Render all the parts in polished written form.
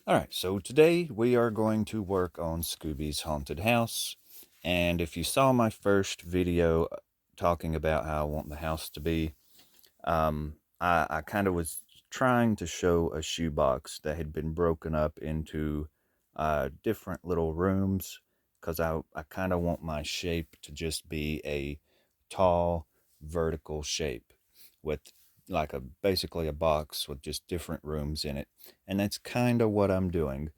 Alright, so today we are going to work on Scooby's haunted house. And if you saw my first video talking about how I want the house to be, I kind of was trying to show a shoebox that had been broken up into different little rooms because I kind of want my shape to just be a tall vertical shape with like a basically a box with just different rooms in it. And that's kind of what I'm doing.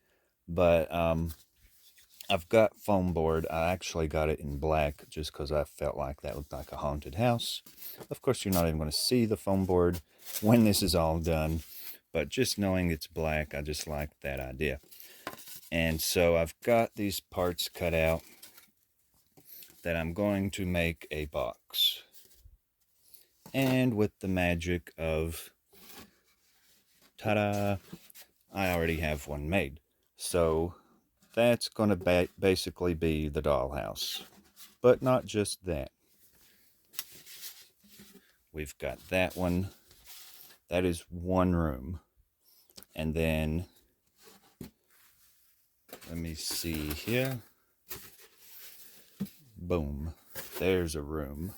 But I've got foam board. I actually got it in black just because I felt like that looked like a haunted house. Of course, you're not even going to see the foam board when this is all done, but just knowing it's black, I just like that idea. And so I've got these parts cut out that I'm going to make a box. And with the magic of, ta-da, I already have one made. So that's going to basically be the dollhouse. But not just that. We've got that one. That is one room. And then, let me see here. Boom. There's a room.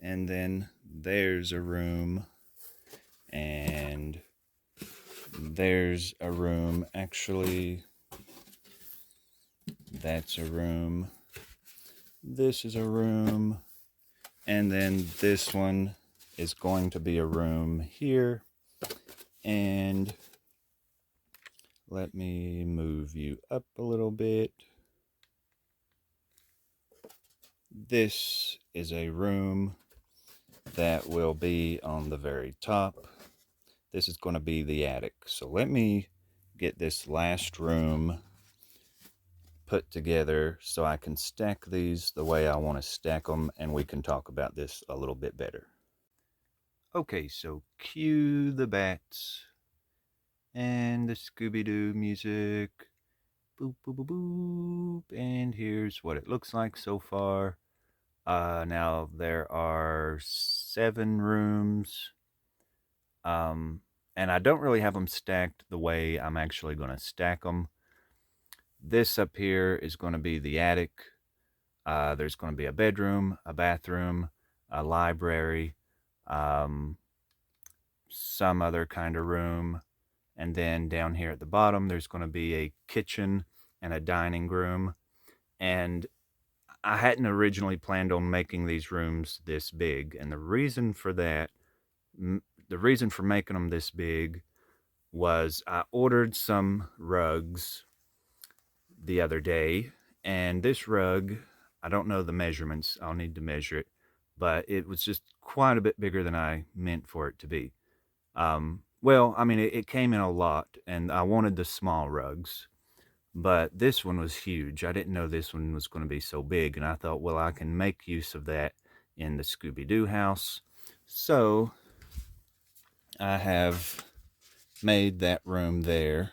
And then there's a room. And there's a room. Actually, that's a room. This is a room. And then this one is going to be a room here. And let me move you up a little bit. This is a room that will be on the very top. This is going to be the attic. So let me get this last room put together so I can stack these the way I want to stack them, and we can talk about this a little bit better. Okay, so cue the bats and the Scooby Doo music. Boop, boop, boop, boop. And here's what it looks like so far. Now there are 7 rooms. And I don't really have them stacked the way I'm actually going to stack them. This up here is going to be the attic. There's going to be a bedroom, a bathroom, a library, some other kind of room. And then down here at the bottom, there's going to be a kitchen and a dining room. And I hadn't originally planned on making these rooms this big. And the reason for that, the reason for making them this big was I ordered some rugs the other day. And this rug, I don't know the measurements. I'll need to measure it. But it was just quite a bit bigger than I meant for it to be. Well, I mean, it came in a lot, and I wanted the small rugs, but this one was huge. I didn't know this one was going to be so big, and I thought, well, I can make use of that in the Scooby Doo house. So I have made that room there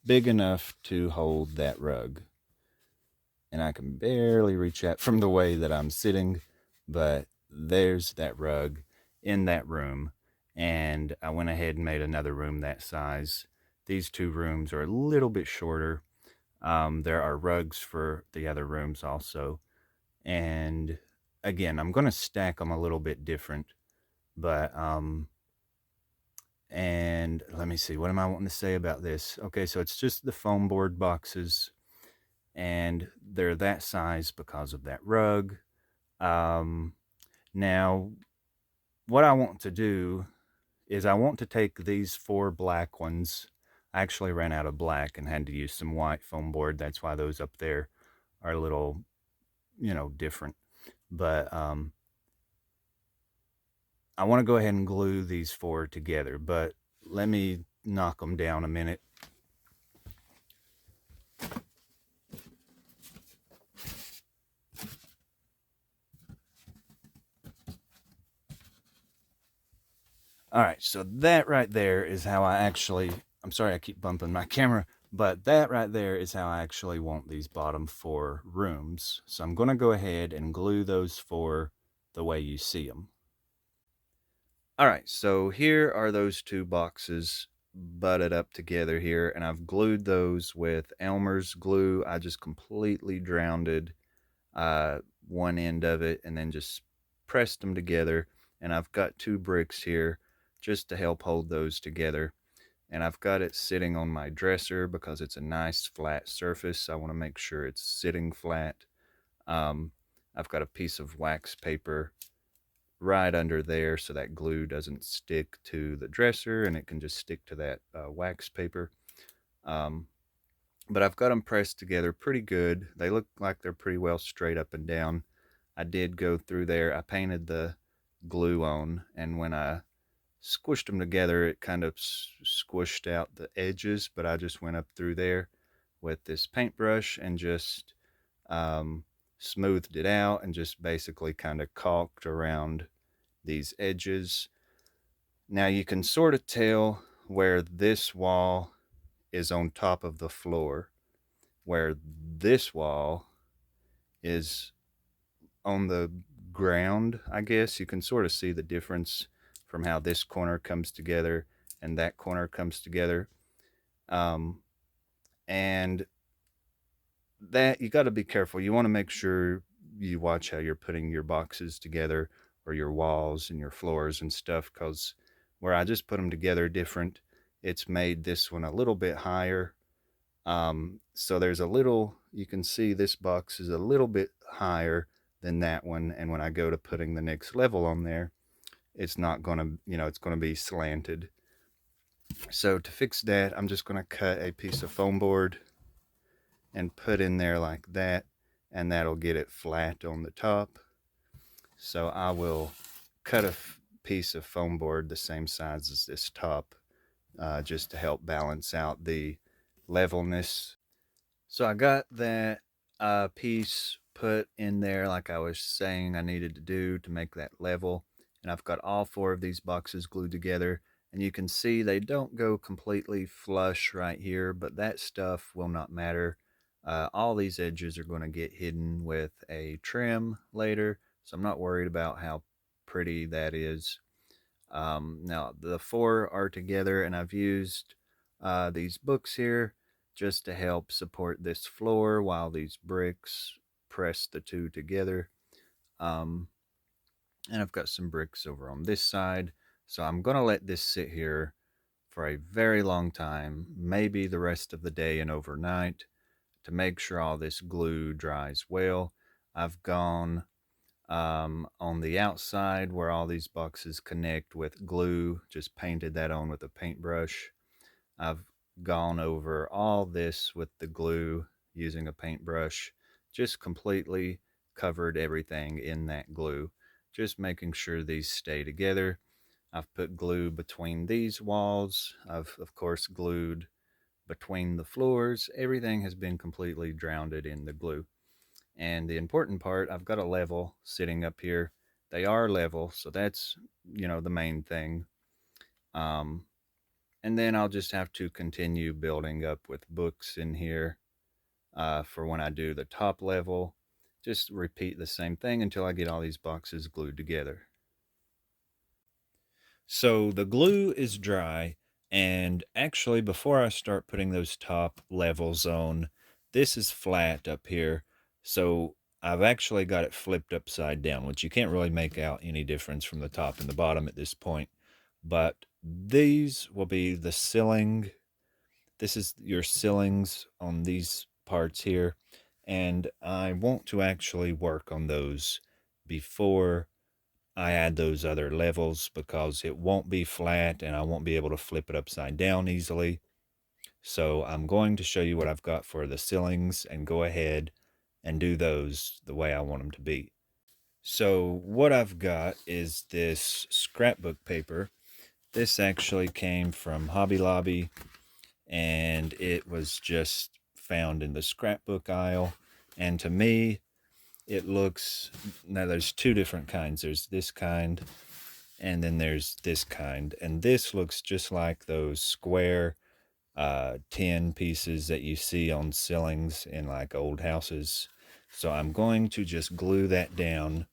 big enough to hold that rug. And I can barely reach out from the way that I'm sitting, but there's that rug in that room. And I went ahead and made another room that size. These 2 rooms are a little bit shorter. There are rugs for the other rooms also. And again, I'm going to stack them a little bit different. But, and let me see, what am I wanting to say about this? Okay, so it's just the foam board boxes. And they're that size because of that rug. Now, what I want to do is I want to take these 4 black ones. I actually ran out of black and had to use some white foam board. That's why those up there are a little, different. But I want to go ahead and glue these 4 together. But let me knock them down a minute. All right, so that right there is how I actually, I'm sorry I keep bumping my camera, but that right there is how I actually want these bottom 4 rooms. So I'm going to go ahead and glue those 4 the way you see them. All right, so here are those 2 boxes butted up together here, and I've glued those with Elmer's glue. I just completely drowned uh, one end of it and then just pressed them together. And I've got two bricks here just to help hold those together. And I've got it sitting on my dresser because it's a nice flat surface. I want to make sure it's sitting flat. Um, I've got a piece of wax paper right under there so that glue doesn't stick to the dresser and it can just stick to that wax paper. Um, but I've got them pressed together pretty good. They look like they're pretty well straight up and down. I did go through there. I painted the glue on, and when I squished them together, it kind of squished out the edges, but I just went up through there with this paintbrush and just um, smoothed it out and just basically kind of caulked around these edges. Now you can sort of tell where this wall is on top of the floor, where this wall is on the ground. I guess you can sort of see the difference from how this corner comes together and that corner comes together. Um, and that you got to be careful. You want to make sure you watch how you're putting your boxes together or your walls and your floors and stuff, because where I just put them together different, it's made this one a little bit higher. So there's a little, you can see this box is a little bit higher than that one. And when I go to putting the next level on there, it's not going to, it's going to be slanted. So to fix that, I'm just going to cut a piece of foam board and put in there like that, and that'll get it flat on the top. So I will cut a piece of foam board the same size as this top, just to help balance out the levelness. So I got that piece put in there like I was saying I needed to do to make that level. And I've got all four of these boxes glued together. And you can see they don't go completely flush right here, but that stuff will not matter. All these edges are going to get hidden with a trim later, so I'm not worried about how pretty that is. Now the four are together, and I've used these books here just to help support this floor while these bricks press the two together. Um, and I've got some bricks over on this side, so I'm going to let this sit here for a very long time, maybe the rest of the day and overnight, to make sure all this glue dries well. I've gone on the outside where all these boxes connect with glue, just painted that on with a paintbrush. I've gone over all this with the glue using a paintbrush, just completely covered everything in that glue, just making sure these stay together. I've put glue between these walls. I've, of course, glued between the floors. Everything has been completely drowned in the glue. And the important part, I've got a level sitting up here. They are level, so that's, the main thing. Um, and then I'll just have to continue building up with books in here for when I do the top level. Just repeat the same thing until I get all these boxes glued together. So the glue is dry, and actually before I start putting those top levels on, this is flat up here. So I've actually got it flipped upside down, which you can't really make out any difference from the top and the bottom at this point. But these will be the ceiling. This is your ceilings on these parts here. And I want to actually work on those before I add those other levels, because it won't be flat and I won't be able to flip it upside down easily. So I'm going to show you what I've got for the ceilings and go ahead and do those the way I want them to be. So what I've got is this scrapbook paper. This actually came from Hobby Lobby, and it was just found in the scrapbook aisle. And to me, it looks, now there's two different kinds. There's this kind, and then there's this kind. And this looks just like those square tin pieces that you see on ceilings in like old houses. So I'm going to just glue that down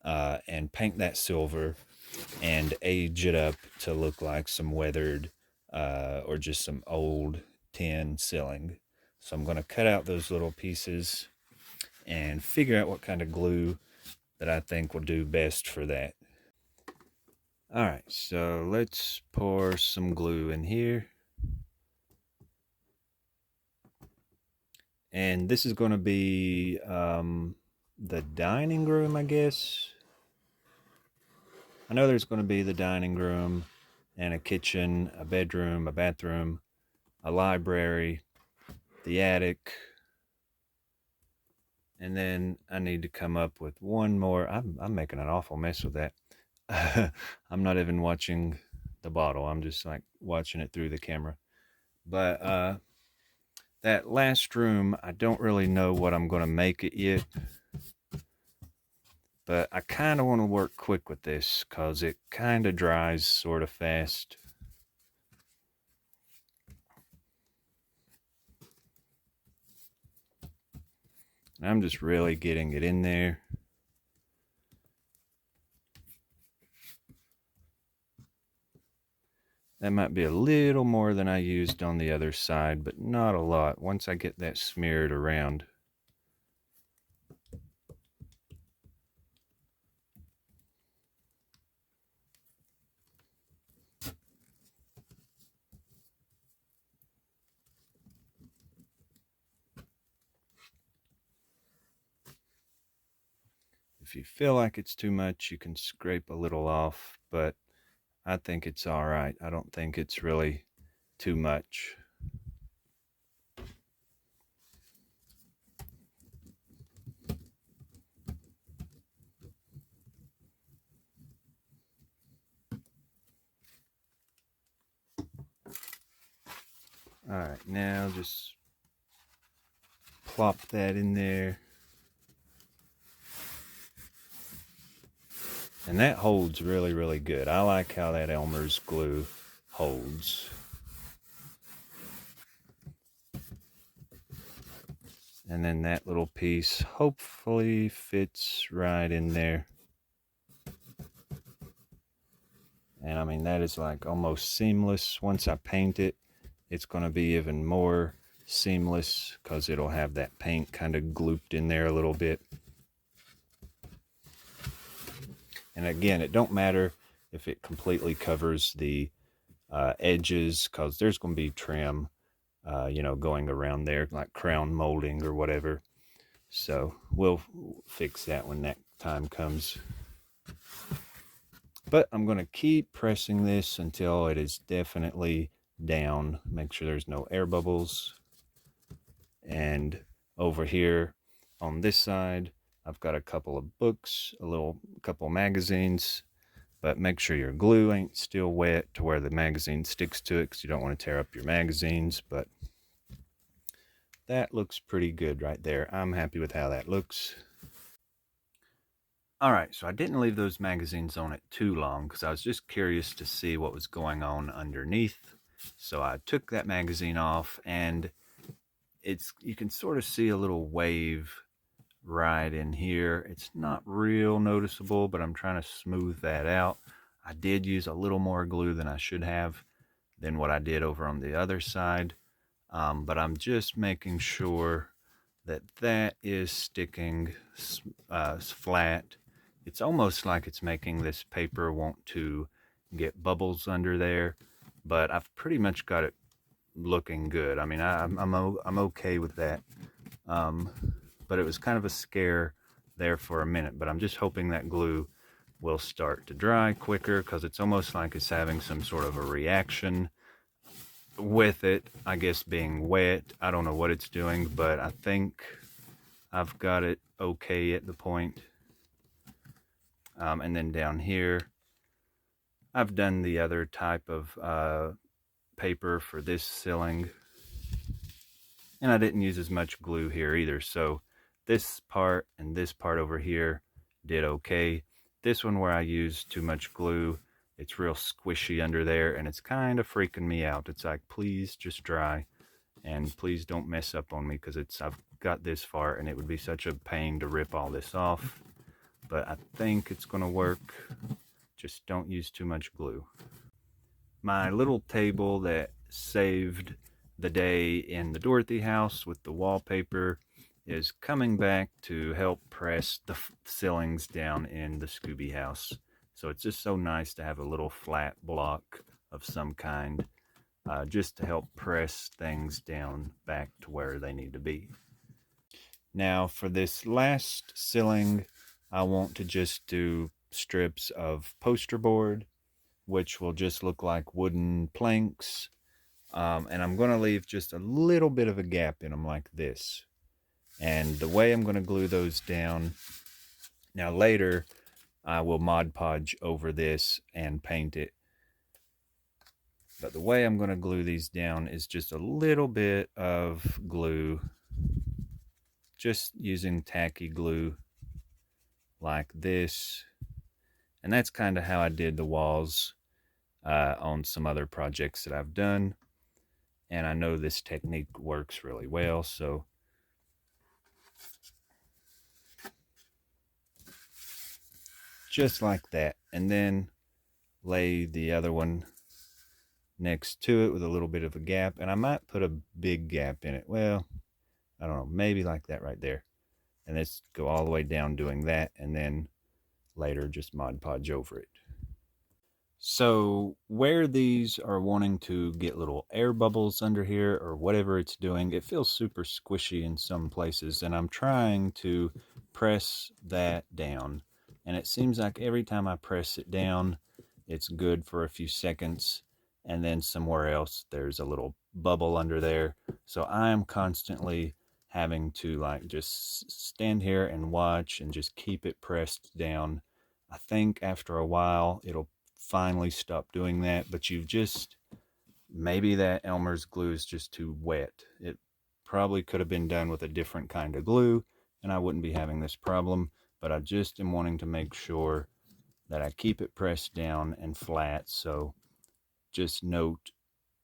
and paint that silver and age it up to look like some weathered or just some old tin ceiling. So I'm going to cut out those little pieces and figure out what kind of glue that I think will do best for that. All right, so let's pour some glue in here. And this is going to be the dining room, I guess. I know there's going to be the dining room and a kitchen, a bedroom, a bathroom, a library, the attic, and then I need to come up with one more. I'm making an awful mess with that. I'm not even watching the bottle. I'm just like watching it through the camera. But that last room, I don't really know what I'm going to make it yet. But I kind of want to work quick with this because it kind of dries sort of fast. And I'm just really getting it in there. That might be a little more than I used on the other side, but not a lot. Once I get that smeared around. If you feel like it's too much, you can scrape a little off, but I think it's all right. I don't think it's really too much. All right, now just plop that in there. And that holds really, really good. I like how that Elmer's glue holds. And then that little piece hopefully fits right in there. And I mean, that is like almost seamless. Once I paint it, it's going to be even more seamless because it'll have that paint kind of glooped in there a little bit. And again, it don't matter if it completely covers the edges because there's going to be trim, going around there like crown molding or whatever. So we'll fix that when that time comes. But I'm going to keep pressing this until it is definitely down. Make sure there's no air bubbles. And over here on this side, I've got a couple of books, a couple magazines, but make sure your glue ain't still wet to where the magazine sticks to it because you don't want to tear up your magazines. But that looks pretty good right there. I'm happy with how that looks. All right, so I didn't leave those magazines on it too long because I was just curious to see what was going on underneath. So I took that magazine off, and you can sort of see a little wave right in here. It's not real noticeable, but I'm trying to smooth that out. I did use a little more glue than I should have than what I did over on the other side, but I'm just making sure that is sticking flat. It's almost like it's making this paper want to get bubbles under there, but I've pretty much got it looking good. I mean, I'm okay with that. But it was kind of a scare there for a minute, but I'm just hoping that glue will start to dry quicker because it's almost like it's having some sort of a reaction with it, I guess being wet. I don't know what it's doing, but I think I've got it okay at the point. And then down here, I've done the other type of paper for this ceiling, and I didn't use as much glue here either, so this part and this part over here did okay. This one where I used too much glue, it's real squishy under there, and it's kind of freaking me out. It's like, please just dry, and please don't mess up on me because I've got this far, and it would be such a pain to rip all this off. But I think it's going to work. Just don't use too much glue. My little table that saved the day in the Dorothy house with the wallpaper is coming back to help press the ceilings down in the Scooby house. So it's just so nice to have a little flat block of some kind, just to help press things down back to where they need to be. Now for this last ceiling, I want to just do strips of poster board, which will just look like wooden planks. And I'm going to leave just a little bit of a gap in them like this. And the way I'm going to glue those down, now later I will Mod Podge over this and paint it. But the way I'm going to glue these down is just a little bit of glue, just using tacky glue like this. And that's kind of how I did the walls on some other projects that I've done. And I know this technique works really well, so just like that. And then lay the other one next to it with a little bit of a gap. And I might put a big gap in it. Well, I don't know, maybe like that right there. And let's go all the way down doing that, and then later just Mod Podge over it. So where these are wanting to get little air bubbles under here or whatever it's doing, it feels super squishy in some places, and I'm trying to press that down. And it seems like every time I press it down, it's good for a few seconds, and then somewhere else there's a little bubble under there. So I'm constantly having to like just stand here and watch and just keep it pressed down. I think after a while it'll finally stop doing that, but you've just, maybe that Elmer's glue is just too wet. It probably could have been done with a different kind of glue and I wouldn't be having this problem, but I just am wanting to make sure that I keep it pressed down and flat. So just note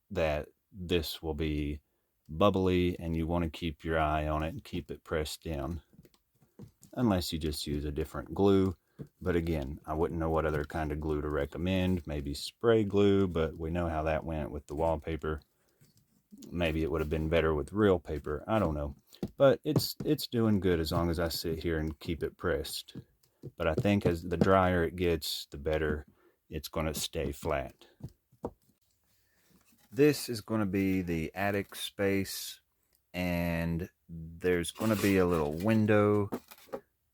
that this will be bubbly and you want to keep your eye on it and keep it pressed down, unless you just use a different glue. But again, I wouldn't know what other kind of glue to recommend. Maybe spray glue, but we know how that went with the wallpaper. Maybe it would have been better with real paper. I don't know. But it's doing good as long as I sit here and keep it pressed. But I think as the drier it gets, the better it's going to stay flat. This is going to be the attic space, and there's going to be a little window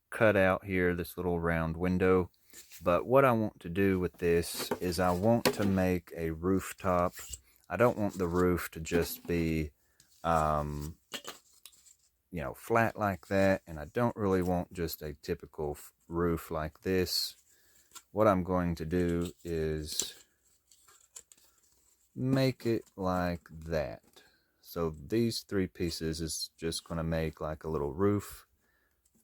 cut out here, this little round window. But what I want to do with this is I want to make a rooftop. I don't want the roof to just be you know, flat like that, and I don't really want just a typical roof like this. What I'm going to do is make it like that. So these three pieces is just going to make like a little roof.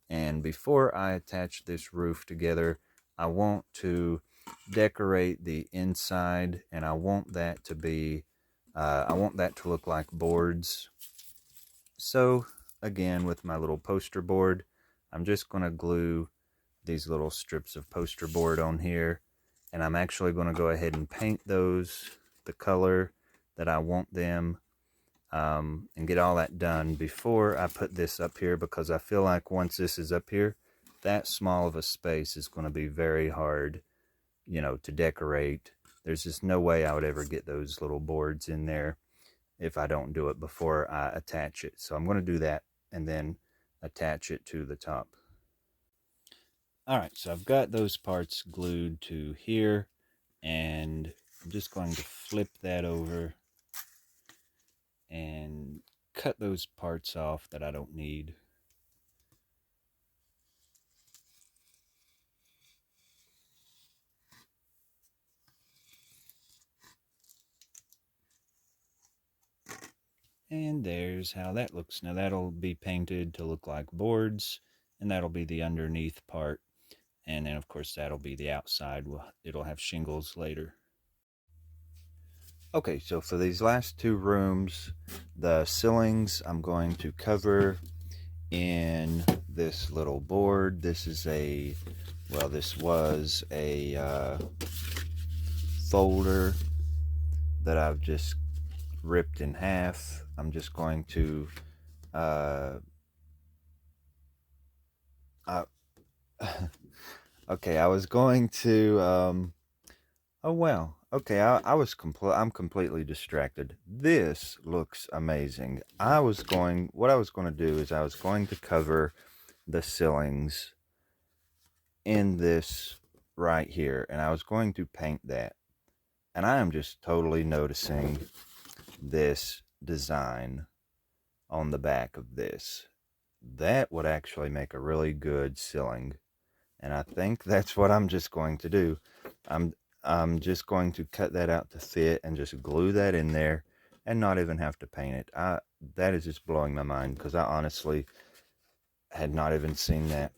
And before I attach this roof together, I want to decorate the inside, and I want that to be, I want that to look like boards. So again, with my little poster board, I'm just going to glue these little strips of poster board on here, and I'm actually going to go ahead and paint those the color that I want them, and get all that done before I put this up here, because I feel like once this is up here, that small of a space is going to be very hard, you know, to decorate. There's just no way I would ever get those little boards in there if I don't do it before I attach it. So I'm going to do that and then attach it to the top. Alright, so I've got those parts glued to here, and I'm just going to flip that over and cut those parts off that I don't need. And there's how that looks. Now that'll be painted to look like boards, and that'll be the underneath part. And then of course that'll be the outside. It'll have shingles later. Okay, so for these last two rooms, the ceilings I'm going to cover in this little board. This is a, well, this was a folder that I've just ripped in half. I'm just going to uh, uh okay, I was going to oh wow. Okay, I'm completely distracted. This looks amazing. What I was going to do is I was going to cover the ceilings in this right here, and I was going to paint that. And I am just totally noticing this design on the back of this. That would actually make a really good ceiling. And I think that's what I'm just going to do. I'm I'm just going to cut that out to fit and just glue that in there and not even have to paint it. That is just blowing my mind because I honestly had not even seen that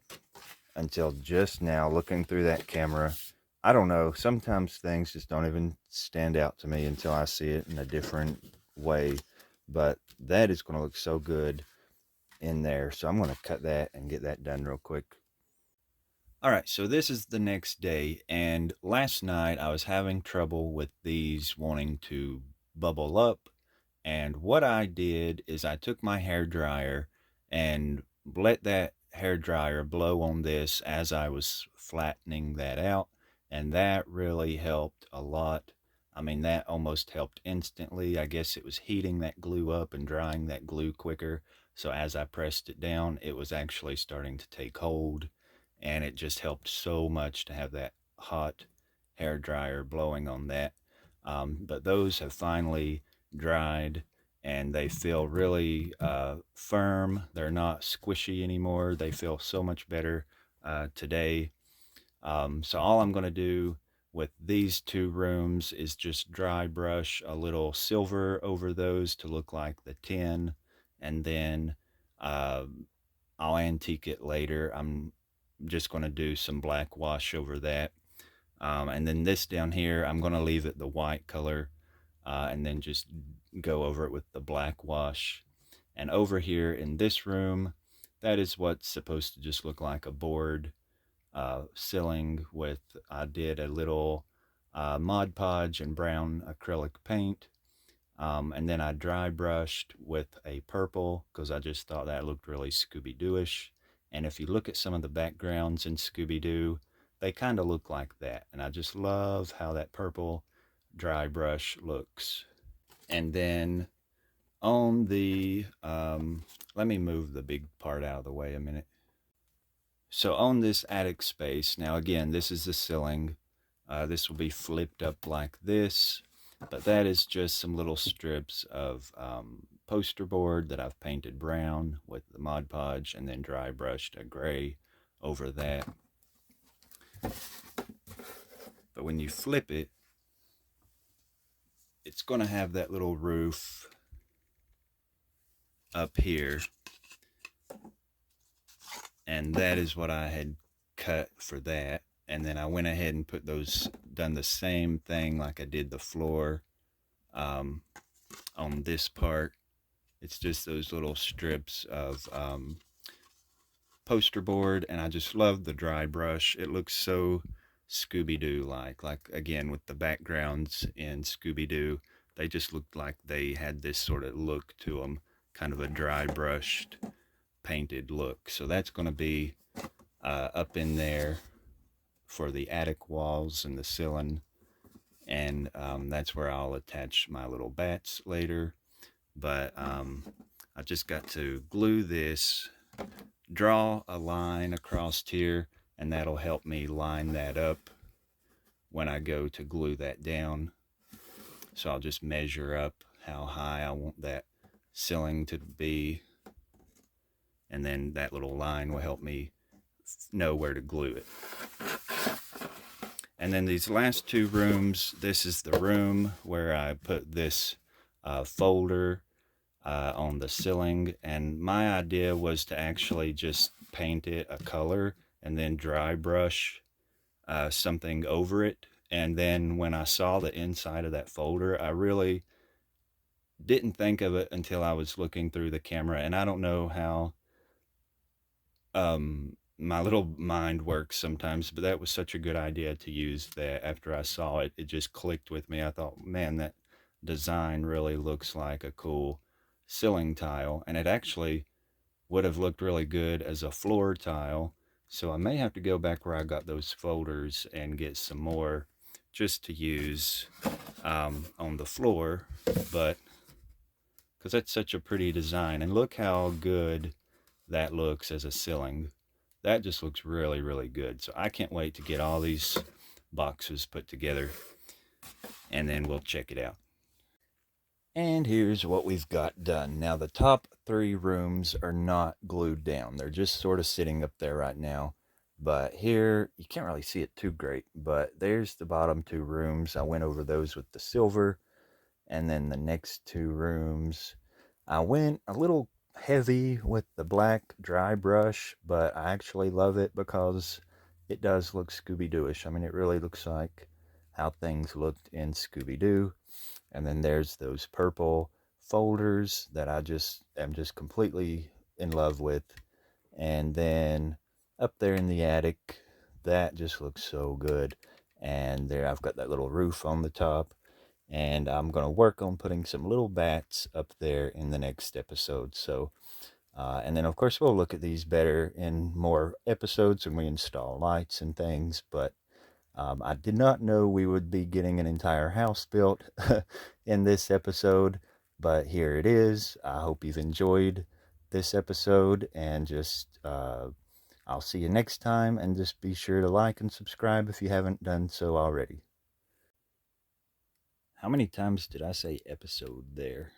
until just now looking through that camera. I don't know, sometimes things just don't even stand out to me until I see it in a different way. But that is going to look so good in there. So I'm going to cut that and get that done real quick. All right, so this is the next day, and last night I was having trouble with these wanting to bubble up. And what I did is I took my hair dryer and let that hair dryer blow on this as I was flattening that out, and that really helped a lot. I mean, that almost helped instantly. I guess it was heating that glue up and drying that glue quicker. So as I pressed it down, it was actually starting to take hold, and it just helped so much to have that hot hair dryer blowing on that. But those have finally dried, and they feel really firm. They're not squishy anymore. They feel so much better today. So all I'm going to do with these two rooms is just dry brush a little silver over those to look like the tin, and then uh, I'll antique it later. I'm just going to do some black wash over that. And then this down here, I'm going to leave it the white color, and then just go over it with the black wash. And over here in this room, that is what's supposed to just look like a board ceiling with, I did a little Mod Podge and brown acrylic paint. And then I dry brushed with a purple because I just thought that looked really Scooby Doo-ish. And if you look at some of the backgrounds in Scooby Doo, they kind of look like that. And I just love how that purple dry brush looks. And then on the, let me move the big part out of the way a minute. So on this attic space, now again, this is the ceiling. This will be flipped up like this, but that is just some little strips of poster board that I've painted brown with the Mod Podge and then dry brushed a gray over that. But when you flip it, it's going to have that little roof up here, and that is what I had cut for that. And then I went ahead and done the same thing like I did the floor on this part. It's just those little strips of poster board, and I just love the dry brush. It looks so Scooby Doo like again with the backgrounds in Scooby Doo, they just looked like they had this sort of look to them, kind of a dry brushed painted look. So that's going to be up in there for the attic walls and the ceiling, and that's where I'll attach my little bats later. But I just got to glue this, draw a line across here, and that'll help me line that up when I go to glue that down. So I'll just measure up how high I want that ceiling to be, and then that little line will help me know where to glue it. And then these last two rooms, this is the room where I put this folder on the ceiling, and my idea was to actually just paint it a color and then dry brush something over it. And then when I saw the inside of that folder, I really didn't think of it until I was looking through the camera. And I don't know how my little mind works sometimes, but that was such a good idea to use that. After I saw it, it just clicked with me. I thought, man, that design really looks like a cool ceiling tile, and it actually would have looked really good as a floor tile. So I may have to go back where I got those folders and get some more just to use on the floor, but because that's such a pretty design. And look how good that looks as a ceiling. That just looks really, really good. So I can't wait to get all these boxes put together, and then we'll check it out. And here's what we've got done. Now, the top three rooms are not glued down. They're just sort of sitting up there right now. But here, you can't really see it too great, but there's the bottom two rooms. I went over those with the silver. And then the next two rooms, I went a little heavy with the black dry brush, but I actually love it because it does look Scooby Dooish. I mean, it really looks like how things looked in Scooby Doo. And then there's those purple folders that I just am just completely in love with. And then up there in the attic, that just looks so good. And there I've got that little roof on the top. And I'm going to work on putting some little bats up there in the next episode. So, and then of course we'll look at these better in more episodes when we install lights and things. But I did not know we would be getting an entire house built in this episode, but here it is. I hope you've enjoyed this episode, and just I'll see you next time, and just be sure to like and subscribe if you haven't done so already. How many times did I say episode there?